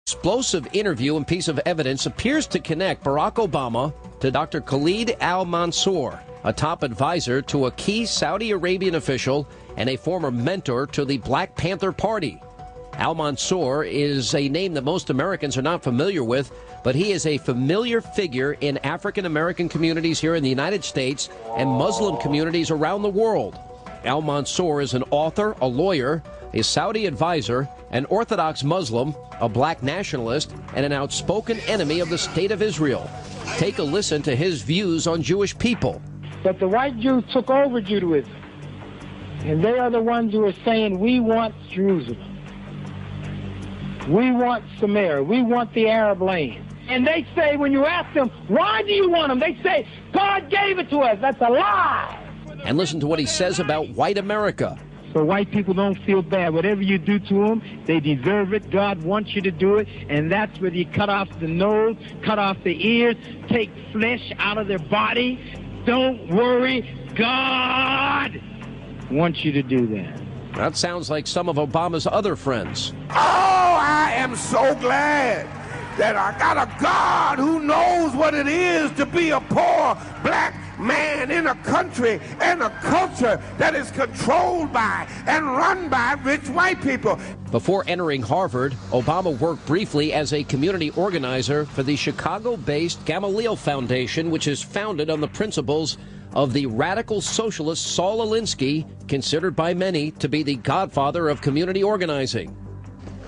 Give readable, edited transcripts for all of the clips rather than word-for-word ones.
Explosive interview and piece of evidence appears to connect Barack Obama to Dr. Khalid al-Mansour, a top advisor to a key Saudi Arabian official and a former mentor to the Black Panther Party. Al-Mansour is a name that most Americans are not familiar with, but he is a familiar figure in African-American communities here in the United States and Muslim communities around the world. Al-Mansour is an author, a lawyer, a Saudi advisor, an Orthodox Muslim, a black nationalist, and an outspoken enemy of the State of Israel. Take a listen to his views on Jewish people. But the white Jews took over Judaism, and they are the ones who are saying, we want Jerusalem. We want Samaria. We want the Arab land. And they say, when you ask them, why do you want them? They say, God gave it to us. That's a lie. And listen to what he says about white America. So white people don't feel bad. Whatever you do to them, they deserve it. God wants you to do it. And that's whether you cut off the nose, cut off the ears, take flesh out of their body. Don't worry. God wants you to do that. That sounds like some of Obama's other friends. Oh, I am so glad that I got a God who knows what it is to be a poor black man in a country and a culture that is controlled by and run by rich white people. Before entering Harvard, Obama worked briefly as a community organizer for the Chicago-based Gamaliel Foundation, which is founded on the principles of the radical socialist Saul Alinsky, considered by many to be the godfather of community organizing.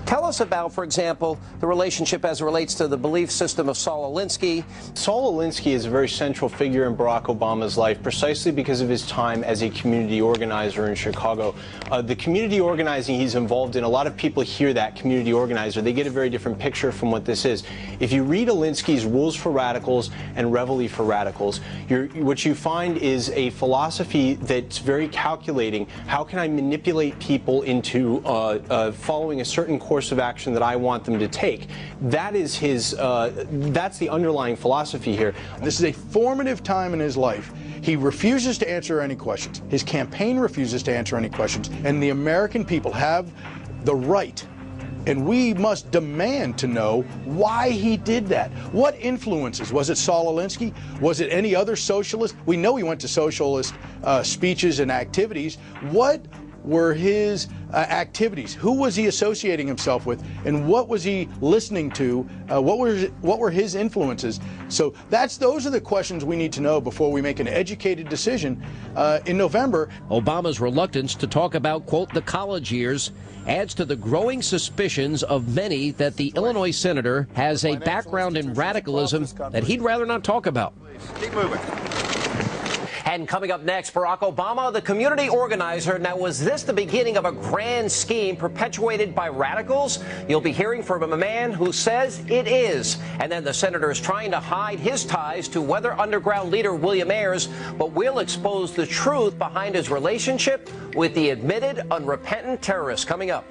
Tell us about, for example, the relationship as it relates to the belief system of Saul Alinsky. Saul Alinsky is a very central figure in Barack Obama's life precisely because of his time as a community organizer in Chicago. The community organizing he's involved in, a lot of people hear that community organizer. They get a very different picture from what this is. If you read Alinsky's Rules for Radicals and Reveille for Radicals, what you find is a philosophy that's very calculating. How can I manipulate people into following a certain course of action that I want them to take? That is his, that's the underlying philosophy here. This is a formative time in his life. He refuses to answer any questions. His campaign refuses to answer any questions. And the American people have the right, and we must demand to know why he did that. What influences? Was it Saul Alinsky? Was it any other socialist? We know he went to socialist speeches and activities. What were his activities? Who was he associating himself with, and what was he listening to? What were his influences? So those are the questions we need to know before we make an educated decision in November. Obama's reluctance to talk about, quote, the college years adds to the growing suspicions of many that the Illinois senator has a background in radicalism that he'd rather not talk about. Keep moving. And coming up next, Barack Obama, the community organizer. Now, was this the beginning of a grand scheme perpetuated by radicals? You'll be hearing from a man who says it is. And then the senator is trying to hide his ties to Weather Underground leader William Ayers, but we'll expose the truth behind his relationship with the admitted unrepentant terrorist. Coming up.